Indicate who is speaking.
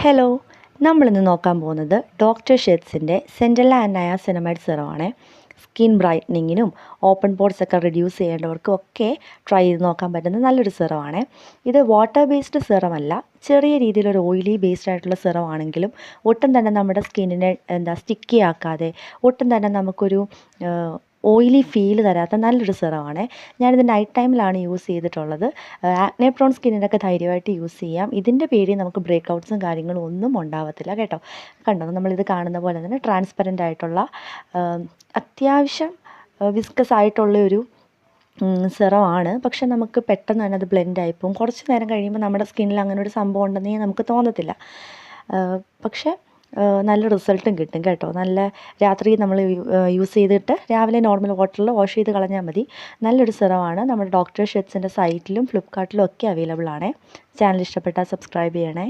Speaker 1: Hello, നമ്മളിന്ന് നോക്കാൻ പോകുന്നത് ഡോക്ടർ ഷെറ്റ്സിൻ്റെ സെൻറ്റല്ല ആൻഡ് നയാസിനമൈഡ് സിറമാണ്. സ്കിൻ ബ്രൈറ്റനിങ്ങിനും ഓപ്പൺ പോർട്സ് ഒക്കെ റിഡ്യൂസ് ചെയ്യേണ്ടവർക്കും ഒക്കെ ട്രൈ ചെയ്ത് നോക്കാൻ പറ്റുന്ന നല്ലൊരു സിറമാണ്. ഇത് വാട്ടർ ബേസ്ഡ് സിറമല്ല, ചെറിയ രീതിയിലൊരു ഓയിലി ബേസ്ഡ് ആയിട്ടുള്ള സിറമാണെങ്കിലും ഒട്ടും തന്നെ നമ്മുടെ സ്കിന്നിനെ സ്റ്റിക്കി ആക്കാതെ ഒട്ടും തന്നെ നമുക്കൊരു ഓയിലി ഫീൽ തരാത്ത നല്ലൊരു സിറമാണ്. ഞാനിത് നൈറ്റ് ടൈമിലാണ് യൂസ് ചെയ്തിട്ടുള്ളത്. ആക്നെ പ്രോൺ സ്കിന്നിനൊക്കെ ധൈര്യമായിട്ട് യൂസ് ചെയ്യാം. ഇതിൻ്റെ പേരിൽ നമുക്ക് ബ്രേക്ക് ഔട്ട്സും കാര്യങ്ങളും ഒന്നും ഉണ്ടാവത്തില്ല കേട്ടോ. കണ്ടോ, നമ്മളിത് കാണുന്ന പോലെ തന്നെ ട്രാൻസ്പെറൻ്റ് ആയിട്ടുള്ള അത്യാവശ്യം വിസ്കസ് ആയിട്ടുള്ളൊരു സിറമാണ്. പക്ഷെ നമുക്ക് പെട്ടെന്ന് തന്നെ അത് ബ്ലെൻഡായിപ്പോവും. കുറച്ച് നേരം കഴിയുമ്പോൾ നമ്മുടെ സ്കിന്നിൽ അങ്ങനെ ഒരു സംഭവം ഉണ്ടെന്നേ നമുക്ക് തോന്നത്തില്ല. പക്ഷേ നല്ല റിസൾട്ടും കിട്ടും കേട്ടോ. നല്ല രാത്രി നമ്മൾ യൂസ് ചെയ്തിട്ട് രാവിലെ നോർമൽ വാട്ടറിൽ വാഷ് ചെയ്ത് കളഞ്ഞാൽ മതി. നല്ലൊരു സിറമാണ്. നമ്മുടെ ഡോക്ടർ ഷെറ്റ്സിൻ്റെ സൈറ്റിലും ഫ്ലിപ്കാർട്ടിലും ഒക്കെ അവൈലബിൾ ആണ്. ചാനൽ ഇഷ്ടപ്പെട്ടാൽ സബ്സ്ക്രൈബ് ചെയ്യണേ.